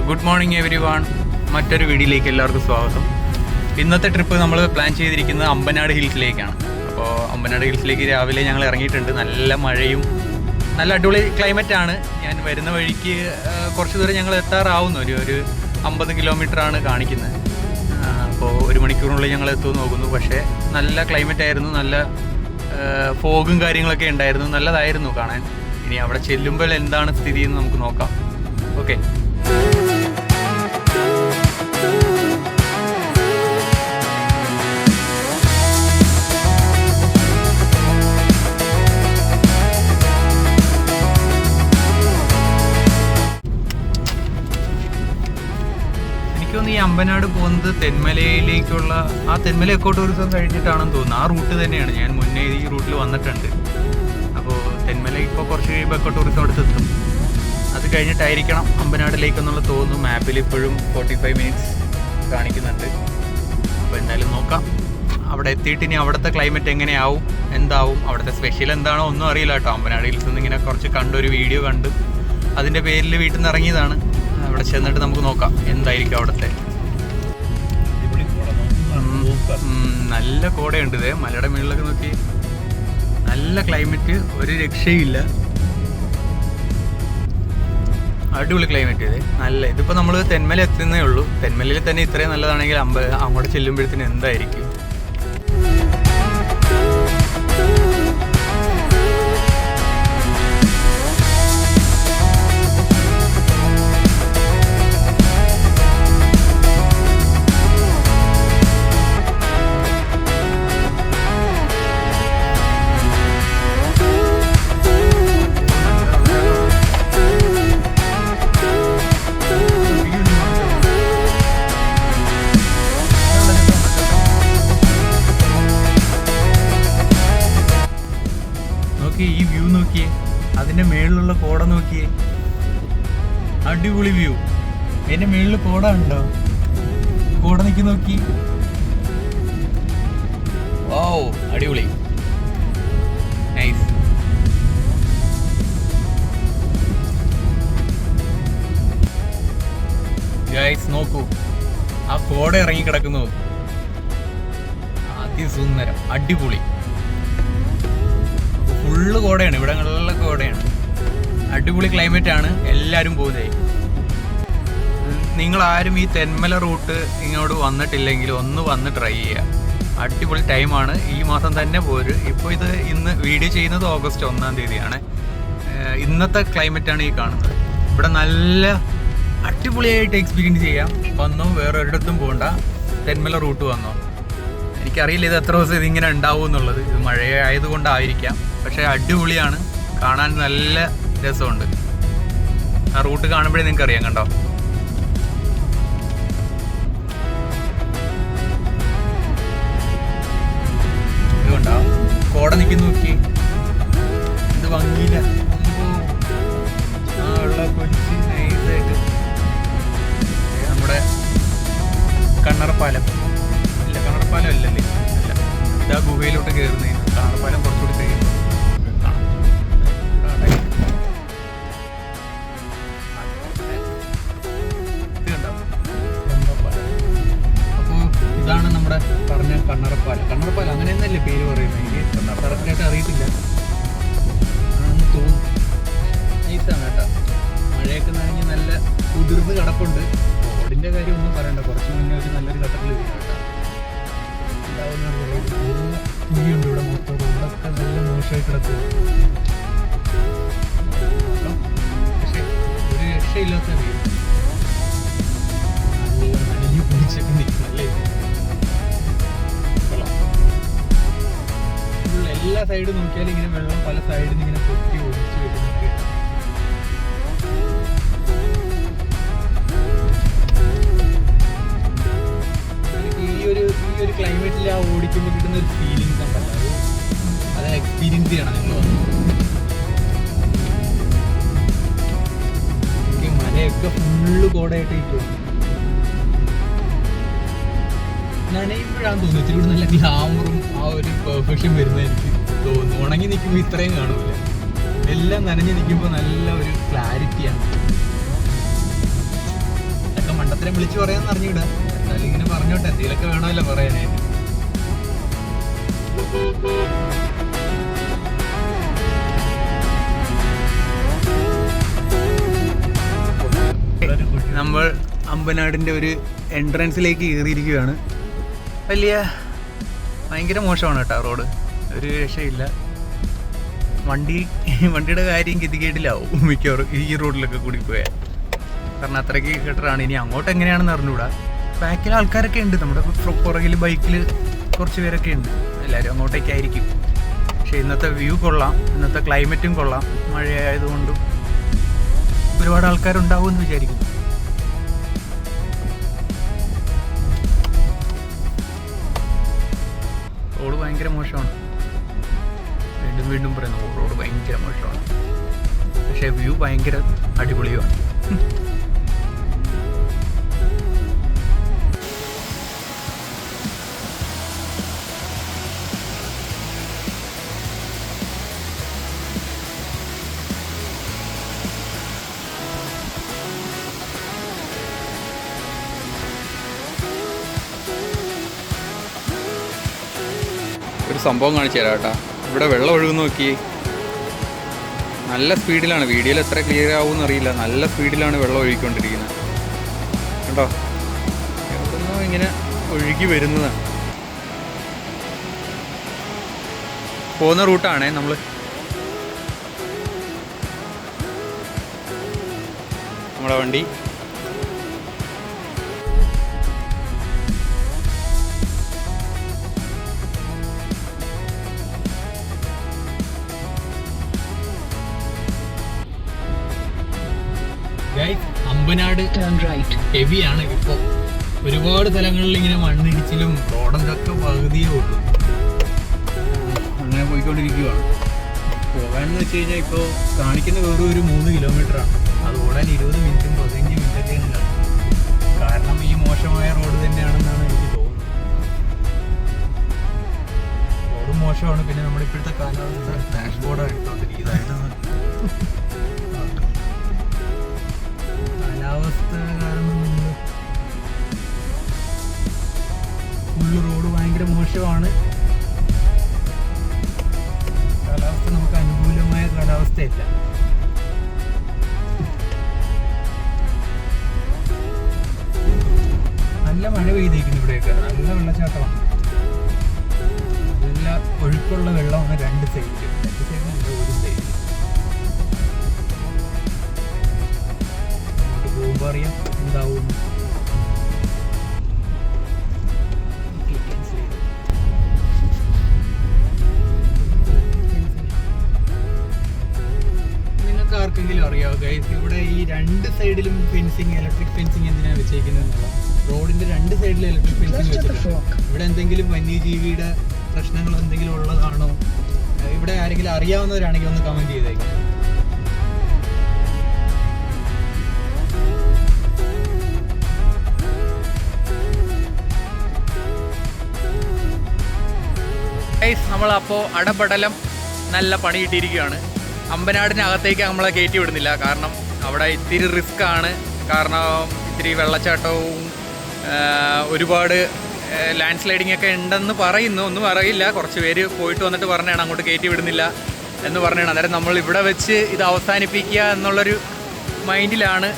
Good morning every one. മറ്റൊരു വീഡിയോയിലേക്ക് എല്ലാവർക്കും സ്വാഗതം. ഇന്നത്തെ ട്രിപ്പ് നമ്മൾ പ്ലാൻ ചെയ്തിരിക്കുന്നത് അമ്പനാട് ഹിൽസിലേക്കാണ്. അപ്പോൾ അമ്പനാട് ഹിൽസിലേക്ക് രാവിലെ ഞങ്ങൾ ഇറങ്ങിയിട്ടുണ്ട്. നല്ല മഴയും നല്ല അടിപൊളി ക്ലൈമറ്റാണ്. ഞാൻ വരുന്ന വഴിക്ക് കുറച്ച് ദൂരം ഞങ്ങൾ എത്താറാവുന്നു. ഒരു 50 കിലോമീറ്ററാണ് കാണിക്കുന്നത്. അപ്പോൾ 1 മണിക്കൂറിനുള്ളിൽ ഞങ്ങൾ എത്തുമെന്ന് നോക്കുന്നു. പക്ഷേ നല്ല ക്ലൈമറ്റ് ആയിരുന്നു. നല്ല ഫോഗും കാര്യങ്ങളൊക്കെ ഉണ്ടായിരുന്നു. നല്ലതായിരുന്നു കാണാൻ. ഇനി അവിടെ ചെല്ലുമ്പോൾ എന്താണ് സ്ഥിതി എന്ന് നമുക്ക് നോക്കാം. ഓക്കെ. ഈ അമ്പനാട് പോകുന്നത് തെന്മലയിലേക്കുള്ള തെന്മല എക്കോ ടൂറിസം കഴിഞ്ഞിട്ടാണെന്ന് തോന്നുന്നു. ആ റൂട്ട് തന്നെയാണ്. ഞാൻ മുന്നേ ഈ റൂട്ടിൽ വന്നിട്ടുണ്ട്. അപ്പോൾ തെന്മല ഇപ്പോൾ കുറച്ച് കഴിയുമ്പോൾ എക്കോ ടൂറിസം അടുത്തെത്തും. അത് കഴിഞ്ഞിട്ടായിരിക്കണം അമ്പനാടിലേക്കെന്നുള്ള തോന്നുന്നു. മാപ്പിൽ ഇപ്പോഴും 45 മിനിറ്റ്സ് കാണിക്കുന്നുണ്ട്. അപ്പോൾ എന്തായാലും നോക്കാം. അവിടെ എത്തിയിട്ട് ഇനി അവിടുത്തെ ക്ലൈമറ്റ് എങ്ങനെയാവും, എന്താവും, അവിടുത്തെ സ്പെഷ്യൽ എന്താണോ ഒന്നും അറിയില്ല കേട്ടോ. അമ്പനാട് ഹിൽസ് നിന്ന് ഇങ്ങനെ കുറച്ച് കണ്ടൊരു വീഡിയോ കണ്ട് അതിൻ്റെ പേരിൽ വീട്ടിൽ നിന്ന് ഇറങ്ങിയതാണ്. അവിടെ ചെന്നിട്ട് നമുക്ക് നോക്കാം എന്തായിരിക്കും അവിടുത്തെ. നല്ല കോടയുണ്ട്. ഇതേ മലയുടെ മുകളിലൊക്കെ നോക്കി. നല്ല ക്ലൈമറ്റ്, ഒരു രക്ഷയില്ല. അടിപൊളി ക്ലൈമറ്റ് ഇത്. നല്ല ഇതിപ്പോൾ നമ്മൾ തെന്മല എത്തുന്നേ ഉള്ളൂ. തെന്മലയിൽ തന്നെ ഇത്രയും നല്ലതാണെങ്കിൽ അങ്ങോട്ട് ചെല്ലുമ്പോഴത്തേന് എന്തായിരിക്കും. ഈ വ്യൂ നോക്കിയേ, അതിന്റെ മേളിലുള്ള കോട നോക്കിയേ, അടിപൊളി വ്യൂ. എന്റെ മേളിൽ കോട ഉണ്ടോ? കോട നിൽക്കി നോക്കി. ഓ അടിപൊളി, നൈസ്. ഗൈസ് നോക്കൂ, ആ കോട ഇറങ്ങി കിടക്കുന്നു. അതിസുന്ദരം, അടിപൊളി. ഫുള്ള് കോടയാണ്, ഇവിടങ്ങളിലുള്ള കോടയാണ്. അടിപൊളി ക്ലൈമറ്റ് ആണ്. എല്ലാവരും പോകുന്നതായി. നിങ്ങളാരും ഈ തെന്മല റൂട്ട് ഇങ്ങോട്ട് വന്നിട്ടില്ലെങ്കിൽ ഒന്ന് വന്ന് ട്രൈ ചെയ്യുക. അടിപൊളി ടൈമാണ്. ഈ മാസം തന്നെ പോര്. ഇപ്പോൾ ഇന്ന് വീഡിയോ ചെയ്യുന്നത് ഓഗസ്റ്റ് 1-ാം തീയതിയാണ്. ഇന്നത്തെ ക്ലൈമറ്റാണ് ഈ കാണുന്നത്. ഇവിടെ നല്ല അടിപൊളിയായിട്ട് എക്സ്പീരിയൻസ് ചെയ്യാം. വന്നോ, വേറെ ഒരിടത്തും പോകണ്ട, തെന്മല റൂട്ട് വന്നോ. എനിക്കറിയില്ല ഇത് എത്ര ദിവസം ഇതിങ്ങനെ ഉണ്ടാവും എന്നുള്ളത്. ഇത് മഴയായതുകൊണ്ടായിരിക്കാം. പക്ഷേ അടിപൊളിയാണ് കാണാൻ. നല്ല രസമുണ്ട്. ആ റൂട്ട് കാണുമ്പോഴേ നിങ്ങൾക്ക് അറിയാം. കണ്ടോ, ഇതുകൊണ്ടോ കോട നിൽക്കുന്നു നോക്കി. ഇത് ഭംഗിയില്ല. ആ വെള്ളം പൊടിച്ച് നൈസായിട്ട്. നമ്മുടെ കണ്ണറപ്പാലം ഇല്ല, കണ്ണറപ്പാലം അല്ലല്ലേ, അല്ല, ഇതാ ഗുഹയിലോട്ട് കയറുന്നതിന്. കണ്ണറപ്പാലം കുറച്ചുകൂടി കഴിയുമ്പോൾ ഇതാണ് നമ്മുടെ പറഞ്ഞ കണ്ണറപ്പാലം. കണ്ണറപ്പാലം അങ്ങനെയെന്നല്ലേ പേര് പറയുന്നത്. എനിക്ക് കറക്റ്റായിട്ട് അറിയത്തില്ല, ആണെന്ന് തോന്നുന്നു. നൈസാണ് കേട്ടോ. മഴയൊക്കെ നനഞ്ഞ് നല്ല കുതിർന്ന് കിടപ്പുണ്ട്. റോഡിൻ്റെ കാര്യം ഒന്നും പറയണ്ട. കുറച്ച് മുന്നേ ഒരു നല്ലൊരു ഘട്ടത്തിൽ വീണു കേട്ടോ. തുണിയുണ്ട് ഇവിടെ മൊത്തം. റോഡൊക്കെ നല്ല മോശമായി കിടക്കുക. പക്ഷെ ഒരു രക്ഷയില്ലാത്ത വീട്. നല്ല നനഞ്ഞു പിടിച്ചൊക്കെ നിൽക്കുന്നല്ലേ. എല്ലാ സൈഡും നോക്കിയാലും ഇങ്ങനെ വെള്ളം പല സൈഡിൽ നിന്ന് ഇങ്ങനെ പൊട്ടി ഒഴിച്ച് വരുന്നുണ്ട്. ഈ ഒരു ക്ലൈമറ്റിൽ ആ ഓടിക്കുമ്പോൾ കിട്ടുന്ന ഒരു ഫീലിങ്സ് ഉണ്ടല്ലോ, അത് എക്സ്പീരിയൻസ് ചെയ്യണം നിങ്ങൾ വന്നു. മലയൊക്കെ ഫുള്ള് കോടയായിട്ട് ഇരിക്കും. നനയുമ്പോഴാണ് തോന്നുന്നു ഇത്തിരി കൂടി നല്ല ഗ്ലാമറും ആ ഒരു പെർഫെക്ഷൻ വരുന്നത് എനിക്ക് തോന്നുന്നു. ഉണങ്ങി നിൽക്കുമ്പോൾ ഇത്രയും കാണൂല. എല്ലാം നനഞ്ഞ് നിൽക്കുമ്പോൾ നല്ല ഒരു ക്ലാരിറ്റിയാണ്. ഓരോരുത്തരെ വിളിച്ച് പറയാന്ന് അറിഞ്ഞൂടാ. എന്നാലും ഇങ്ങനെ പറഞ്ഞോട്ടെ, എന്തെങ്കിലുമൊക്കെ വേണമല്ലോ പറയാനായിട്ട്. നമ്മൾ അമ്പനാടിൻ്റെ ഒരു എൻട്രൻസിലേക്ക് കയറിയിരിക്കുകയാണ്. ഭയങ്കര മോശമാണ് കേട്ടോ റോഡ്, ഒരു രക്ഷയില്ല. വണ്ടിയുടെ കാര്യം ഗതികേടിലാവും മിക്കവാറും ഈ റോഡിലൊക്കെ കൂടി പോയാൽ. കാരണം അത്രയ്ക്ക് കേട്ടറാണ്. ഇനി അങ്ങോട്ട് എങ്ങനെയാണെന്ന് അറിഞ്ഞൂടാ. ബാക്കിൽ ആൾക്കാരൊക്കെ ഉണ്ട്, നമ്മുടെ പുറകിൽ ബൈക്കിൽ കുറച്ച് പേരൊക്കെ ഉണ്ട്. എല്ലാവരും അങ്ങോട്ടേക്കായിരിക്കും. പക്ഷേ ഇന്നത്തെ വ്യൂ കൊള്ളാം, ഇന്നത്തെ ക്ലൈമറ്റും കൊള്ളാം. മഴയായതുകൊണ്ടും ഒരുപാട് ആൾക്കാരുണ്ടാവുമെന്ന് വിചാരിക്കുന്നു. റോഡ് ഭയങ്കര മോശമാണ്. വീണ്ടും പറയുന്നു റോഡ് ഭയങ്കര മോശമാണ്. പക്ഷേ വ്യൂ ഭയങ്കര അടിപൊളിയാണ്. ഒരു സംഭവം കാണിച്ചു തരാം കേട്ടോ. ഇവിടെ വെള്ളം ഒഴുകുന്ന നോക്കി, നല്ല സ്പീഡിലാണ്. വീഡിയോയിൽ എത്ര ക്ലിയർ ആവുമെന്ന് അറിയില്ല. നല്ല സ്പീഡിലാണ് വെള്ളം ഒഴുകിക്കൊണ്ടിരിക്കുന്നത് കേട്ടോ. എവിടുന്നോ ഇങ്ങനെ ഒഴുകി വരുന്നതാണ്. പോകുന്ന റൂട്ടാണേ നമ്മുടെ വണ്ടി. അമ്പനാട് ഹെവിയാണ് ഇപ്പോൾ. ഒരുപാട് സ്ഥലങ്ങളിൽ ഇങ്ങനെ മണ്ണിടിച്ചിലും റോഡിൻ്റെയൊക്കെ പകുതിയേ ഉള്ളൂ. അങ്ങനെ പോയിക്കൊണ്ടിരിക്കുകയാണ്. പോകാനെന്ന് വെച്ച് കഴിഞ്ഞാൽ ഇപ്പോൾ കാണിക്കുന്ന വെറും ഒരു 3 കിലോമീറ്ററാണ്. അത് ഓടാൻ 20 മിനിറ്റും 15 മിനിറ്റൊക്കെയാണ് കാണുന്നത്. കാരണം ഈ മോശമായ റോഡ് തന്നെയാണെന്നാണ് എനിക്ക് തോന്നുന്നത്. റോഡ് മോശമാണ്. പിന്നെ നമ്മുടെ ഇപ്പോഴത്തെ കാലാവസ്ഥ ഡാഷ്ബോർഡാണ് എടുത്തോണ്ടിരിക്കുന്നത്. കാലാവസ്ഥ കാരണം ഫുള്ള് റോഡ് ഭയങ്കര മോശമാണ്. കാലാവസ്ഥ നമുക്ക് അനുകൂലമായ കാലാവസ്ഥയല്ല. നല്ല മഴ പെയ്തേക്കുന്നു ഇവിടെയൊക്കെ. നല്ല വെള്ളച്ചാട്ടമാണ്. നല്ല ഒഴുക്കുള്ള വെള്ളമാണ് രണ്ട് സൈഡിലും. ഒരു സൈഡിൽ പോകുമ്പോൾ അറിയാം എന്താവും. നിങ്ങൾക്ക് ആർക്കെങ്കിലും അറിയാവോ ഗൈസ്, ഇവിടെ ഈ രണ്ട് സൈഡിലും ഫെൻസിങ്, ഇലക്ട്രിക് ഫെൻസിങ് എന്തിനാണ് വെച്ചേക്കുന്നത്? റോഡിന്റെ രണ്ട് സൈഡിലും ഇലക്ട്രിക് ഫെൻസിങ് വെച്ചിട്ടുണ്ട്. ഇവിടെ എന്തെങ്കിലും വന്യജീവിയുടെ പ്രശ്നങ്ങൾ എന്തെങ്കിലും ഉള്ളതാണോ? ഇവിടെ ആരെങ്കിലും അറിയാവുന്നവരാണെങ്കിൽ ഒന്ന് കമന്റ് ചെയ്തേക്കാം. നമ്മളപ്പോൾ അടപടലം നല്ല പണി കിട്ടിയിരിക്കുകയാണ്. അമ്പനാടിനകത്തേക്ക് നമ്മളെ കയറ്റി വിടുന്നില്ല. കാരണം അവിടെ ഇത്തിരി റിസ്ക് ആണ്. കാരണം ഇത്തിരി വെള്ളച്ചാട്ടവും ഒരുപാട് ലാൻഡ് സ്ലൈഡിങ് ഒക്കെ ഉണ്ടെന്ന് പറയുന്നു. ഒന്നും അറിയില്ല. കുറച്ച് പേര് പോയിട്ട് വന്നിട്ട് പറഞ്ഞാണ് അങ്ങോട്ട് കയറ്റി വിടുന്നില്ല എന്ന് പറഞ്ഞാണ്. അന്നേരം നമ്മൾ ഇവിടെ വെച്ച് ഇത് അവസാനിപ്പിക്കുക എന്നുള്ളൊരു മൈൻഡിലാണ്